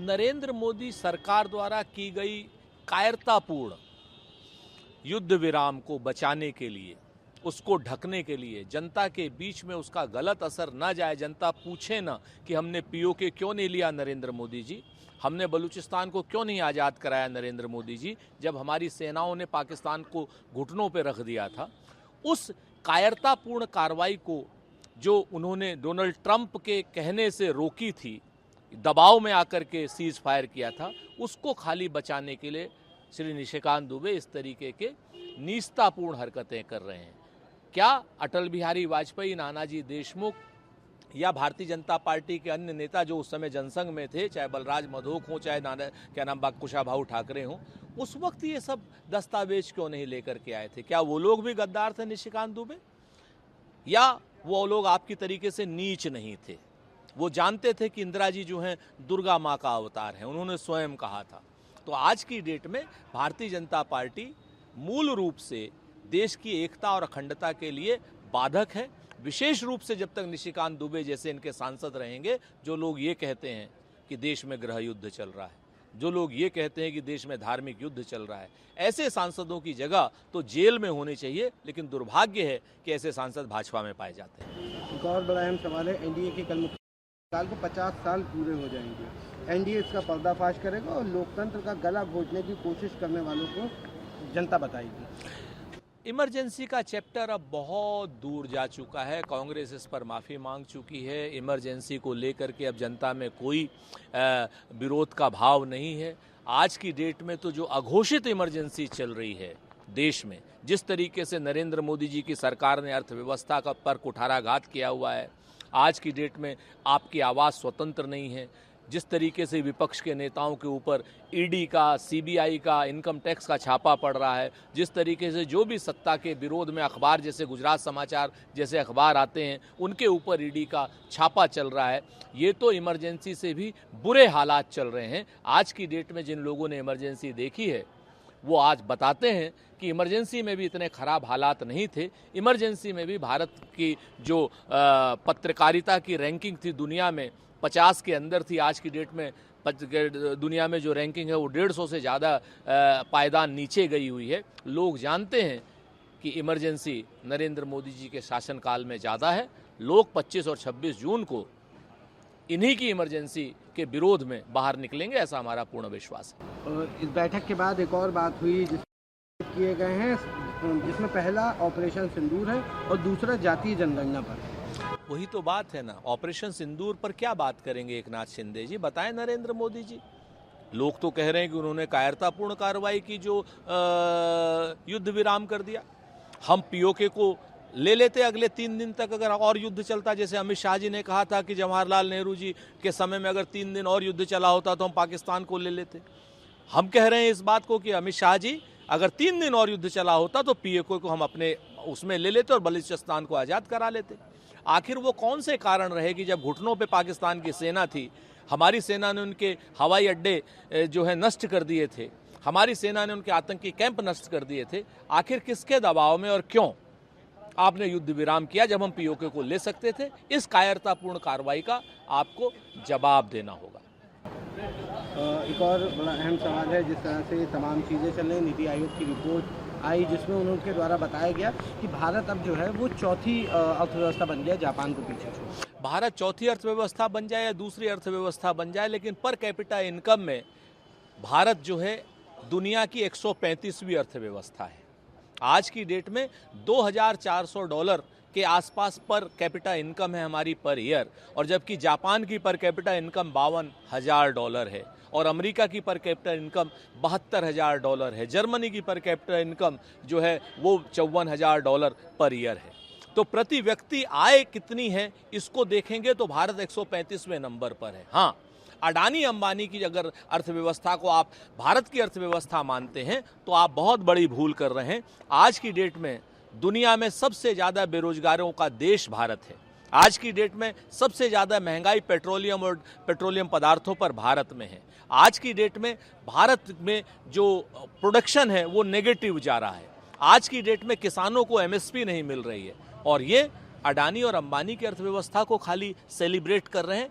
नरेंद्र मोदी सरकार द्वारा की गई कायरतापूर्ण युद्ध विराम को बचाने के लिए, उसको ढकने के लिए, जनता के बीच में उसका गलत असर न जाए, जनता पूछे ना कि हमने पीओके क्यों नहीं लिया नरेंद्र मोदी जी, हमने बलूचिस्तान को क्यों नहीं आज़ाद कराया नरेंद्र मोदी जी, जब हमारी सेनाओं ने पाकिस्तान को घुटनों पर रख दिया था। उस कायरतापूर्ण कार्रवाई को जो उन्होंने डोनाल्ड ट्रंप के कहने से रोकी थी, दबाव में आकर के सीज फायर किया था, उसको खाली बचाने के लिए श्री निशिकांत दुबे इस तरीके के नीचतापूर्ण हरकतें कर रहे हैं। क्या अटल बिहारी वाजपेयी, नानाजी देशमुख या भारतीय जनता पार्टी के अन्य नेता जो उस समय जनसंघ में थे, चाहे बलराज मधोक हो, चाहे कुशाभाऊ ठाकरे हों, उस वक्त ये सब दस्तावेज क्यों नहीं लेकर के आए थे? क्या वो लोग भी गद्दार थे निशिकांत दुबे? या वो लोग आपकी तरीके से नीच नहीं थे? वो जानते थे कि इंदिरा जी जो हैं दुर्गा माँ का अवतार है, उन्होंने स्वयं कहा था। तो आज की डेट में भारतीय जनता पार्टी मूल रूप से देश की एकता और अखंडता के लिए बाधक है, विशेष रूप से जब तक निशिकांत दुबे जैसे इनके सांसद रहेंगे, जो लोग ये कहते हैं कि देश में गृह युद्ध चल रहा है, जो लोग ये कहते हैं कि देश में धार्मिक युद्ध चल रहा है। ऐसे सांसदों की जगह तो जेल में होनी चाहिए, लेकिन दुर्भाग्य है कि ऐसे सांसद भाजपा में पाए जाते हैं। एक और बड़ा अहम सवाल है, एनडीए के कल साल को 50 साल पूरे हो जाएंगे। एनडीए इसका पर्दाफाश करेगा और लोकतंत्र का गला घोटने की कोशिश करने वालों को जनता बताएगी। इमरजेंसी का चैप्टर अब बहुत दूर जा चुका है, कांग्रेस इस पर माफ़ी मांग चुकी है। इमरजेंसी को लेकर के अब जनता में कोई विरोध का भाव नहीं है। आज की डेट में तो जो अघोषित इमरजेंसी चल रही है देश में, जिस तरीके से नरेंद्र मोदी जी की सरकार ने अर्थव्यवस्था का पर कुठाराघात किया हुआ है, आज की डेट में आपकी आवाज़ स्वतंत्र नहीं है, जिस तरीके से विपक्ष के नेताओं के ऊपर ईडी का, सीबीआई का, इनकम टैक्स का छापा पड़ रहा है, जिस तरीके से जो भी सत्ता के विरोध में अखबार जैसे गुजरात समाचार जैसे अखबार आते हैं, उनके ऊपर ईडी का छापा चल रहा है, ये तो इमरजेंसी से भी बुरे हालात चल रहे हैं। आज की डेट में जिन लोगों ने इमरजेंसी देखी है वो आज बताते हैं कि इमरजेंसी में भी इतने खराब हालात नहीं थे। इमरजेंसी में भी भारत की जो पत्रकारिता की रैंकिंग थी दुनिया में 50 के अंदर थी, आज की डेट में दुनिया में जो रैंकिंग है वो 150 से ज़्यादा पायदान नीचे गई हुई है। लोग जानते हैं कि इमरजेंसी नरेंद्र मोदी जी के शासनकाल में ज़्यादा है। लोग 25 और 26 जून को इन्हीं की इमरजेंसी के विरोध में बाहर निकलेंगे, ऐसा हमारा पूर्ण विश्वास है। इस बैठक के बाद एक और बात हुई किए गए हैं, जिसमें पहला ऑपरेशन सिंदूर है और दूसरा जातीय जनगणना पर। वही तो बात है ना, ऑपरेशन सिंदूर पर क्या बात करेंगे एक नाथ शिंदे जी? बताएं नरेंद्र मोदी जी। लोग तो कह रहे हैं कि उन्होंने कायरतापूर्ण कार्रवाई की जो युद्ध विराम कर दिया। हम पीओके को ले लेते अगले 3 दिन तक, अगर और युद्ध चलता, जैसे अमित शाह जी ने कहा था कि जवाहरलाल नेहरू जी के समय में अगर 3 दिन और युद्ध चला होता तो हम पाकिस्तान को ले लेते। हम कह रहे हैं इस बात को कि अमित शाह जी, अगर 3 दिन और युद्ध चला होता तो पीओके को हम अपने उसमें ले लेते और बलूचिस्तान को आज़ाद करा लेते। आखिर वो कौन से कारण रहे कि जब घुटनों पे पाकिस्तान की सेना थी, हमारी सेना ने उनके हवाई अड्डे जो है नष्ट कर दिए थे, हमारी सेना ने उनके आतंकी कैंप नष्ट कर दिए थे, आखिर किसके दबाव में और क्यों आपने युद्ध विराम किया जब हम पीओके को ले सकते थे? इस कायरतापूर्ण कार्रवाई का आपको जवाब देना होगा। एक और बड़ा अहम सवाल है, जिस तरह से तमाम चीज़ें चल रही, नीति आयोग की रिपोर्ट आई जिसमें उनके द्वारा बताया गया कि भारत अब जो है वो चौथी अर्थव्यवस्था बन गया, जापान को पीछे छोड़। भारत चौथी अर्थव्यवस्था बन जाए या दूसरी अर्थव्यवस्था बन जाए, लेकिन पर कैपिटा इनकम में भारत जो है दुनिया की 135वीं अर्थव्यवस्था है। आज की डेट में $2400 के आसपास पर कैपिटा इनकम है हमारी पर ईयर, और जबकि जापान की पर कैपिटा इनकम $52,000 है, और अमेरिका की पर कैपिटा इनकम $72,000 है, जर्मनी की पर कैपिटा इनकम जो है वो $54,000 पर ईयर है। तो प्रति व्यक्ति आय कितनी है इसको देखेंगे तो भारत 135वें नंबर पर है। हाँ, अडानी अंबानी की अगर अर्थव्यवस्था को आप भारत की अर्थव्यवस्था मानते हैं तो आप बहुत बड़ी भूल कर रहे हैं। आज की डेट में दुनिया में सबसे ज़्यादा बेरोजगारों का देश भारत है। आज की डेट में सबसे ज़्यादा महंगाई पेट्रोलियम और पेट्रोलियम पदार्थों पर भारत में है। आज की डेट में भारत में जो प्रोडक्शन है वो नेगेटिव जा रहा है। आज की डेट में किसानों को एमएसपी नहीं मिल रही है, और ये अडानी और अंबानी की अर्थव्यवस्था को खाली सेलिब्रेट कर रहे हैं।